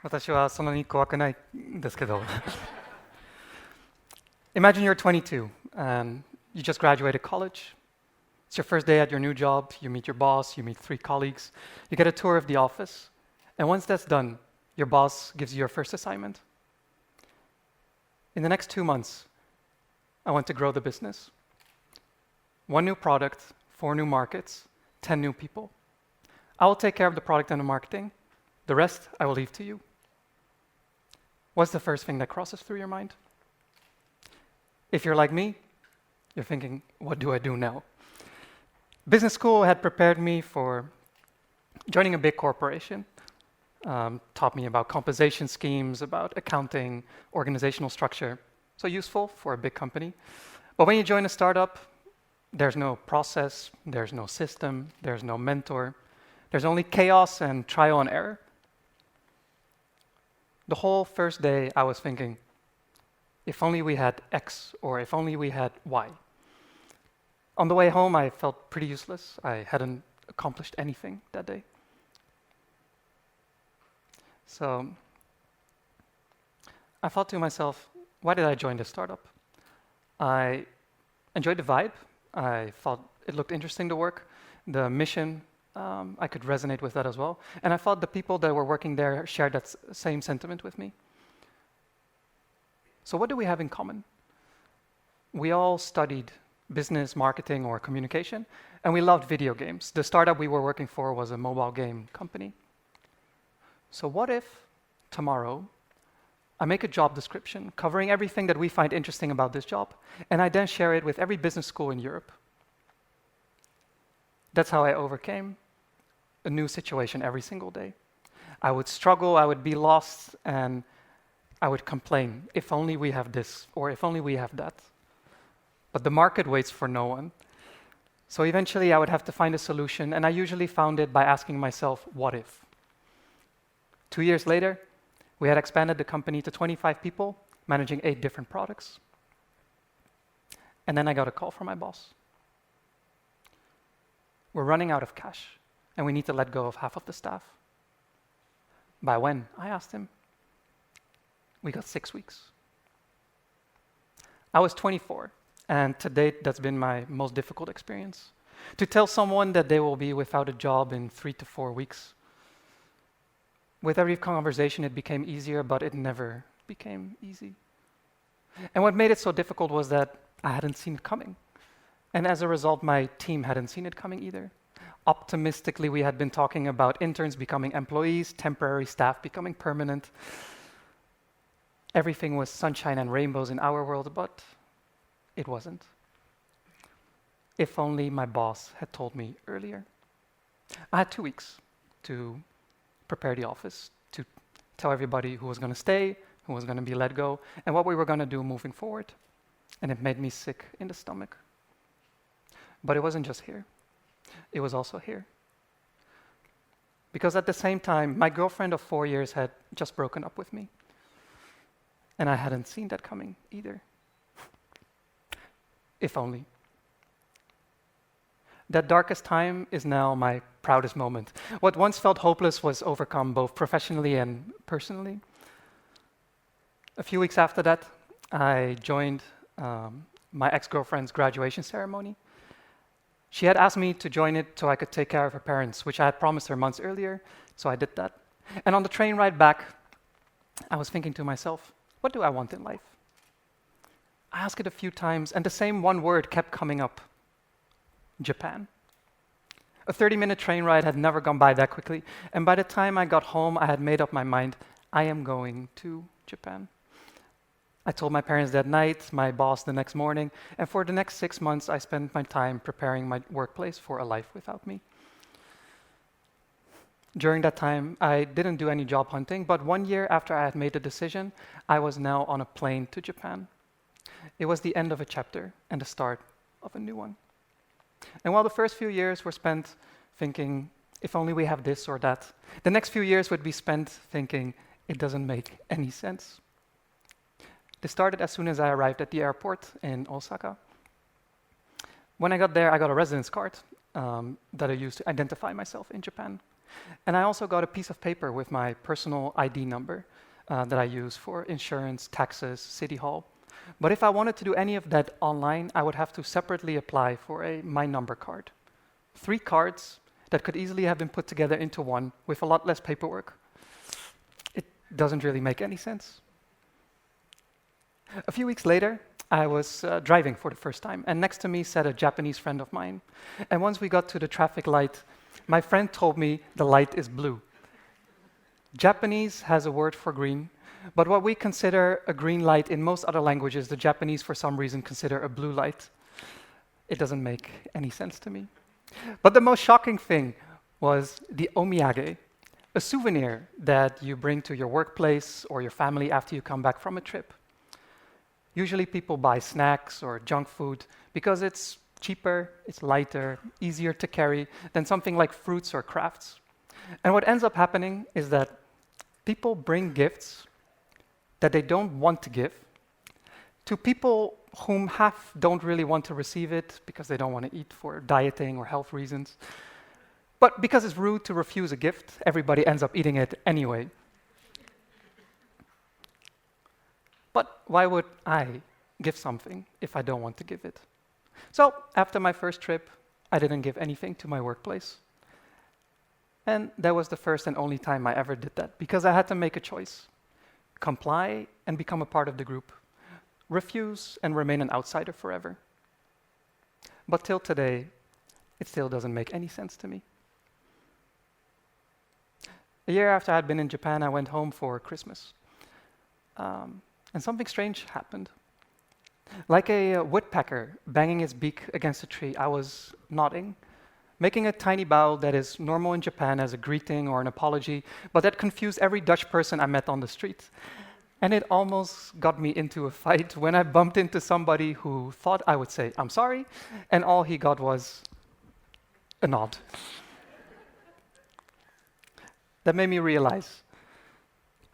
私はそんなに怖くないんですけど。Imagine you're 22 and you just graduated college. It's your first day at your new job. You meet your boss, you meet 3 colleagues, you get a tour of the office. And once that's done, your boss gives you your first assignment. In the next 2 months, I want to grow the business. 1 new product, 4 new markets, 10 new people. I will take care of the product and the marketing. The rest, I will leave to you. What's the first thing that crosses through your mind? If you're like me, you're thinking, what do I do now? Business school had prepared me for joining a big corporation, taught me about compensation schemes, about accounting, organizational structure. So useful for a big company. But when you join a startup, there's no process, there's no system, there's no mentor. There's only chaos and trial and error. The whole first day I was thinking, if only we had X, or if only we had Y. On the way home, I felt pretty useless. I hadn't accomplished anything that day. So I thought to myself, why did I join this startup? I enjoyed the vibe. I thought it looked interesting to work. The mission, I could resonate with that as well. And I thought the people that were working there shared that same sentiment with me. So what do we have in common? We all studied business, marketing, or communication, and we loved video games. The startup we were working for was a mobile game company. So what if tomorrow I make a job description covering everything that we find interesting about this job, and I then share it with every business school in Europe? That's how I overcame a new situation every single day. I would struggle, I would be lost, and I would complain, if only we have this, or if only we have that. But the market waits for no one. So eventually I would have to find a solution, and I usually found it by asking myself, what if? 2 years later, we had expanded the company to 25 people, managing 8 different products. And then I got a call from my boss. We're running out of cash, and we need to let go of half of the staff. By when? I asked him. We got 6 weeks. I was 24, and to date, that's been my most difficult experience. To tell someone that they will be without a job in 3 to 4 weeks. With every conversation, it became easier, but it never became easy. And what made it so difficult was that I hadn't seen it coming. And as a result, my team hadn't seen it coming either. Optimistically, we had been talking about interns becoming employees, temporary staff becoming permanent. Everything was sunshine and rainbows in our world, but it wasn't. If only my boss had told me earlier. I had 2 weeks to prepare the office, to tell everybody who was going to stay, who was going to be let go, and what we were going to do moving forward. And it made me sick in the stomach. But it wasn't just here. It was also here. Because at the same time, my girlfriend of 4 years had just broken up with me. And I hadn't seen that coming either. If only. That darkest time is now my proudest moment. What once felt hopeless was overcome both professionally and personally. A few weeks after that, I joined my ex-girlfriend's graduation ceremony. She had asked me to join it so I could take care of her parents, which I had promised her months earlier, so I did that. And on the train ride back, I was thinking to myself, what do I want in life? I asked it a few times, and the same one word kept coming up. Japan. A 30-minute train ride had never gone by that quickly, and by the time I got home, I had made up my mind, I am going to Japan. I told my parents that night, my boss the next morning, and for the next 6 months, I spent my time preparing my workplace for a life without me. During that time, I didn't do any job hunting, but 1 year after I had made the decision, I was now on a plane to Japan. It was the end of a chapter and the start of a new one. And while the first few years were spent thinking, if only we have this or that, the next few years would be spent thinking, it doesn't make any sense. This started as soon as I arrived at the airport in Osaka. When I got there, I got a residence card that I used to identify myself in Japan. And I also got a piece of paper with my personal ID number that I use for insurance, taxes, City Hall. But if I wanted to do any of that online, I would have to separately apply for a My Number card. 3 cards that could easily have been put together into one with a lot less paperwork. It doesn't really make any sense. A few weeks later, I was driving for the first time, and next to me sat a Japanese friend of mine. And once we got to the traffic light, my friend told me the light is blue. Japanese has a word for green, but what we consider a green light in most other languages, the Japanese for some reason consider a blue light. It doesn't make any sense to me. But the most shocking thing was the omiyage, a souvenir that you bring to your workplace or your family after you come back from a trip. Usually people buy snacks or junk food because it's cheaper, it's lighter, easier to carry than something like fruits or crafts. And what ends up happening is that people bring gifts that they don't want to give to people whom half don't really want to receive it because they don't want to eat for dieting or health reasons. But because it's rude to refuse a gift, everybody ends up eating it anyway. But why would I give something if I don't want to give it? So after my first trip, I didn't give anything to my workplace. And that was the first and only time I ever did that, because I had to make a choice. Comply and become a part of the group. Refuse and remain an outsider forever. But till today, it still doesn't make any sense to me. A year after I'd been in Japan, I went home for Christmas. And something strange happened. Like a woodpecker banging its beak against a tree, I was nodding, making a tiny bow that is normal in Japan as a greeting or an apology, but that confused every Dutch person I met on the street. And it almost got me into a fight when I bumped into somebody who thought I would say, "I'm sorry," and all he got was a nod. That made me realize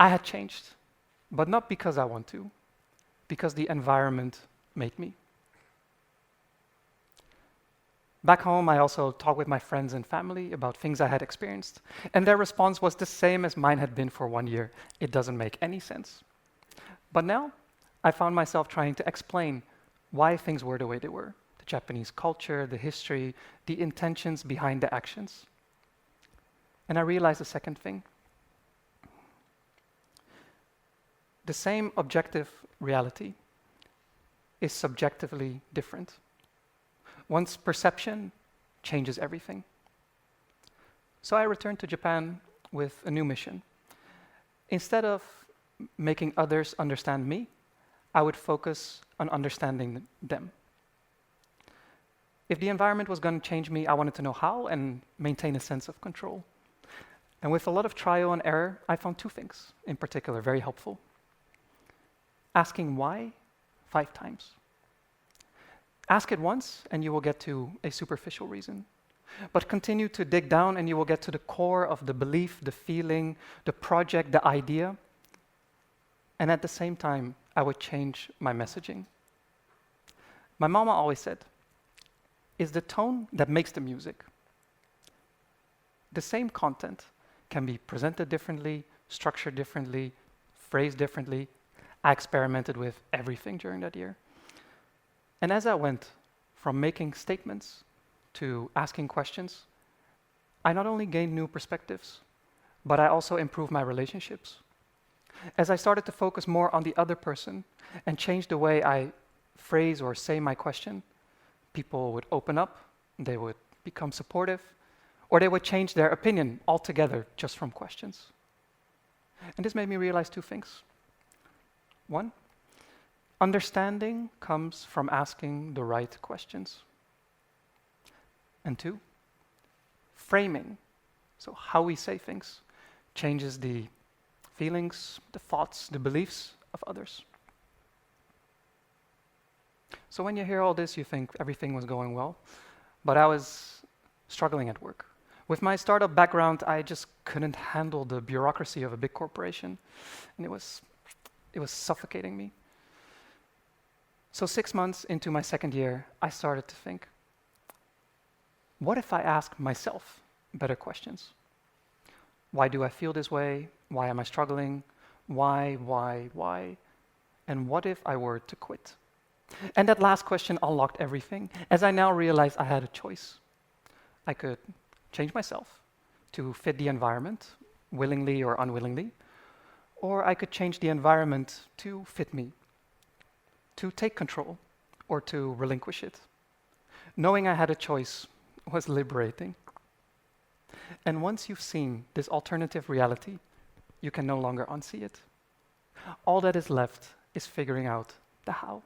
I had changed, but not because I want to, because the environment made me. Back home, I also talked with my friends and family about things I had experienced, and their response was the same as mine had been for 1 year. It doesn't make any sense. But now, I found myself trying to explain why things were the way they were, the Japanese culture, the history, the intentions behind the actions. And I realized a second thing. The same objective reality is subjectively different. One's perception changes everything. So I returned to Japan with a new mission. Instead of making others understand me, I would focus on understanding them. If the environment was going to change me, I wanted to know how and maintain a sense of control. And with a lot of trial and error, I found 2 things in particular very helpful. Asking why 5 times. Ask it once and you will get to a superficial reason. But continue to dig down and you will get to the core of the belief, the feeling, the project, the idea. And at the same time, I would change my messaging. My mama always said, "It's the tone that makes the music." The same content can be presented differently, structured differently, phrased differently. I experimented with everything during that year. And as I went from making statements to asking questions, I not only gained new perspectives, but I also improved my relationships. As I started to focus more on the other person and change the way I phrase or say my question, people would open up, they would become supportive, or they would change their opinion altogether just from questions. And this made me realize 2 things. 1, understanding comes from asking the right questions. And 2, framing, so how we say things, changes the feelings, the thoughts, the beliefs of others. So when you hear all this, you think everything was going well, but I was struggling at work. With my startup background, I just couldn't handle the bureaucracy of a big corporation, and it was suffocating me. So 6 months into my second year, I started to think, what if I ask myself better questions? Why do I feel this way? Why am I struggling? Why? And what if I were to quit? And that last question unlocked everything, as I now realized I had a choice. I could change myself to fit the environment, willingly or unwillingly, or I could change the environment to fit me, to take control, or to relinquish it. Knowing I had a choice was liberating. And once you've seen this alternative reality, you can no longer unsee it. All that is left is figuring out the how.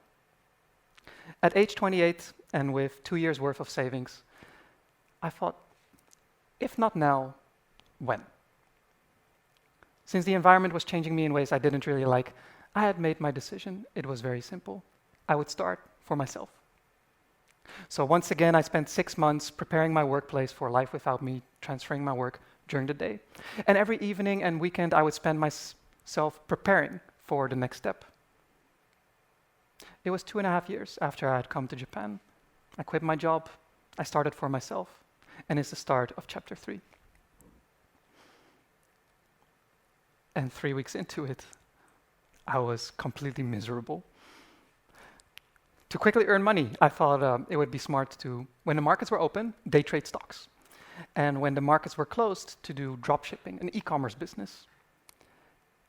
At age 28, and with 2 years' worth of savings, I thought, if not now, when? Since the environment was changing me in ways I didn't really like, I had made my decision. It was very simple. I would start for myself. So once again, I spent 6 months preparing my workplace for life without me, transferring my work during the day. And every evening and weekend, I would spend myself preparing for the next step. It was 2.5 years after I had come to Japan. I quit my job, I started for myself, and it's the start of chapter 3. And 3 weeks into it, I was completely miserable. To quickly earn money, I thought it would be smart to, when the markets were open, day trade stocks. And when the markets were closed, to do dropshipping, an e-commerce business.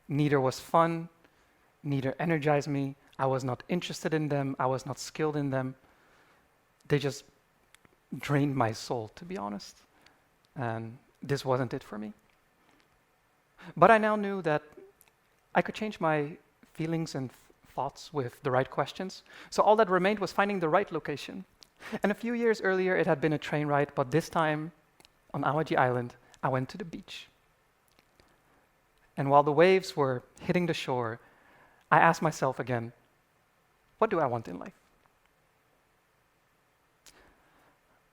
Neither was fun, neither energized me. I was not interested in them, I was not skilled in them. They just drained my soul, to be honest. And this wasn't it for me. But I now knew that I could change my feelings and thoughts with the right questions. So all that remained was finding the right location. And a few years earlier, it had been a train ride, but this time on Awaji Island, I went to the beach. And while the waves were hitting the shore, I asked myself again, what do I want in life?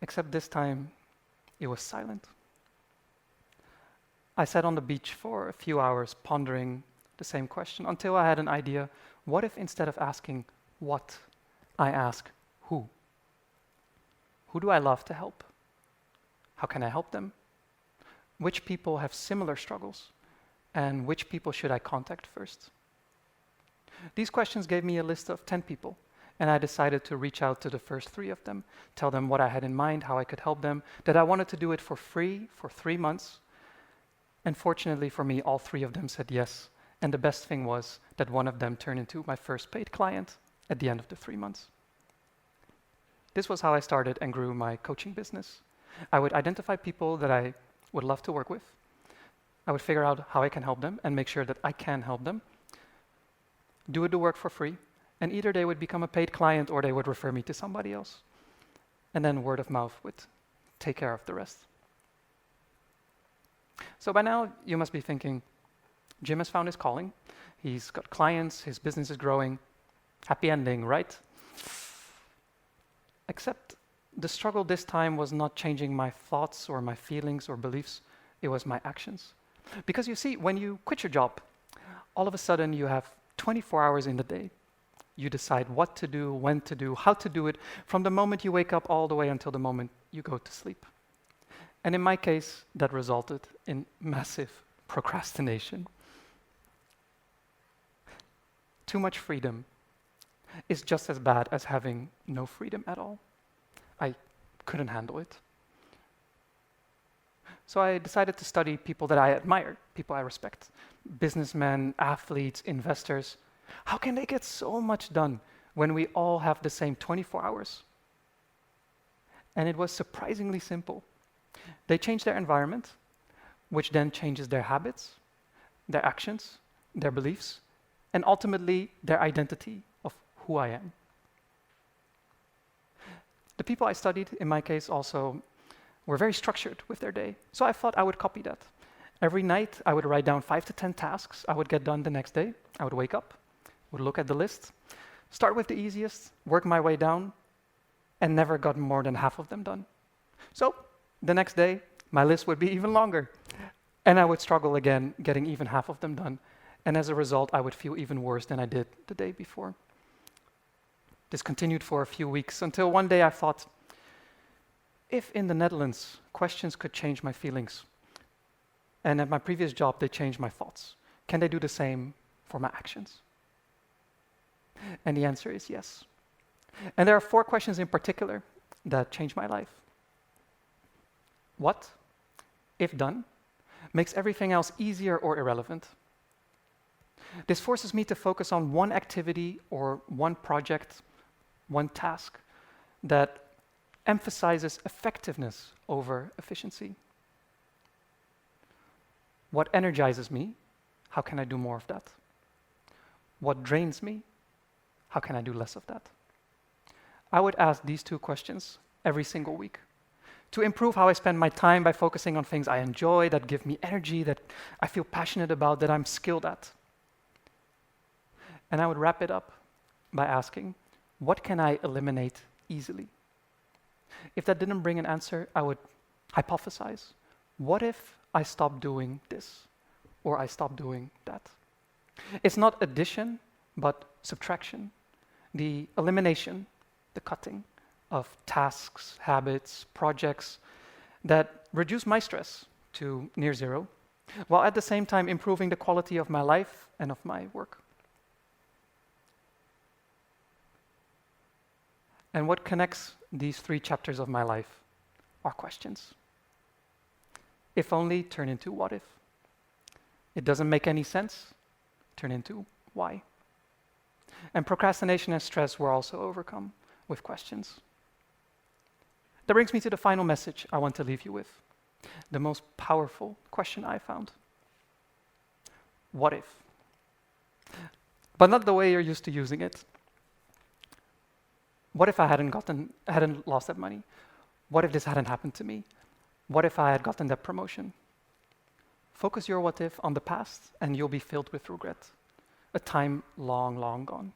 Except this time, it was silent. I sat on the beach for a few hours pondering the same question until I had an idea. What if instead of asking what, I ask who? Who do I love to help? How can I help them? Which people have similar struggles? And which people should I contact first? These questions gave me a list of 10 people, and I decided to reach out to the first 3 of them, tell them what I had in mind, how I could help them, that I wanted to do it for free for 3 months. And fortunately for me, all 3 of them said yes. And the best thing was that one of them turned into my first paid client at the end of the 3 months. This was how I started and grew my coaching business. I would identify people that I would love to work with. I would figure out how I can help them and make sure that I can help them. Do the work for free, and either they would become a paid client or they would refer me to somebody else. And then word of mouth would take care of the rest. So by now, you must be thinking, Jim has found his calling. He's got clients, his business is growing. Happy ending, right? Except the struggle this time was not changing my thoughts or my feelings or beliefs. It was my actions. Because you see, when you quit your job, all of a sudden you have 24 hours in the day. You decide what to do, when to do, how to do it, from the moment you wake up all the way until the moment you go to sleep. And in my case, that resulted in massive procrastination. Too much freedom is just as bad as having no freedom at all. I couldn't handle it. So I decided to study people that I admire, people I respect. Businessmen, athletes, investors. How can they get so much done when we all have the same 24 hours? And it was surprisingly simple. They change their environment, which then changes their habits, their actions, their beliefs, and ultimately their identity of who I am. The people I studied, in my case, also were very structured with their day. So I thought I would copy that. Every night, I would write down 5 to 10 tasks I would get done the next day. I would wake up, would look at the list, start with the easiest, work my way down, and never got more than half of them done. So the next day, my list would be even longer. And I would struggle again, getting even half of them done. And as a result, I would feel even worse than I did the day before. This continued for a few weeks until one day I thought, if in the Netherlands questions could change my feelings, And at my previous job, they changed my thoughts. Can they do the same for my actions? And the answer is yes. And there are 4 questions in particular that changed my life. What, if done, makes everything else easier or irrelevant? This forces me to focus on one activity or one project, one task that emphasizes effectiveness over efficiency. What energizes me? How can I do more of that? What drains me? How can I do less of that? I would ask these 2 questions every single week to improve how I spend my time by focusing on things I enjoy, that give me energy, that I feel passionate about, that I'm skilled at. And I would wrap it up by asking, what can I eliminate easily? If that didn't bring an answer, I would hypothesize. What if I stop doing this, or I stop doing that? It's not addition, but subtraction. The elimination, the cutting of tasks, habits, projects that reduce my stress to near zero, while at the same time improving the quality of my life and of my work. And what connects these 3 chapters of my life are questions. If only turn into what if. It doesn't make any sense, turn into why. And procrastination and stress were also overcome with questions. That brings me to the final message I want to leave you with, the most powerful question I found. What if? But not the way you're used to using it. What if I hadn't lost that money? What if this hadn't happened to me? What if I had gotten that promotion? Focus your what if on the past and you'll be filled with regret, a time long, long gone.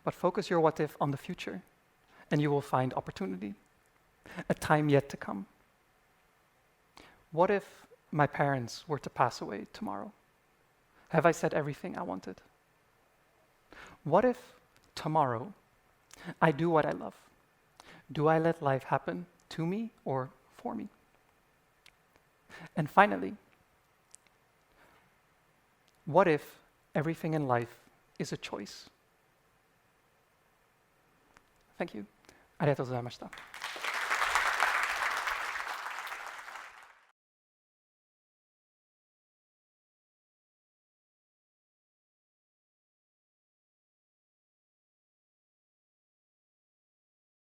But focus your what if on the future and you will find opportunity, a time yet to come. What if my parents were to pass away tomorrow? Have I said everything I wanted? What if tomorrow I do what I love? Do I let life happen to me or for me? And finally, what if everything in life is a choice? Thank you. ありがとうございました。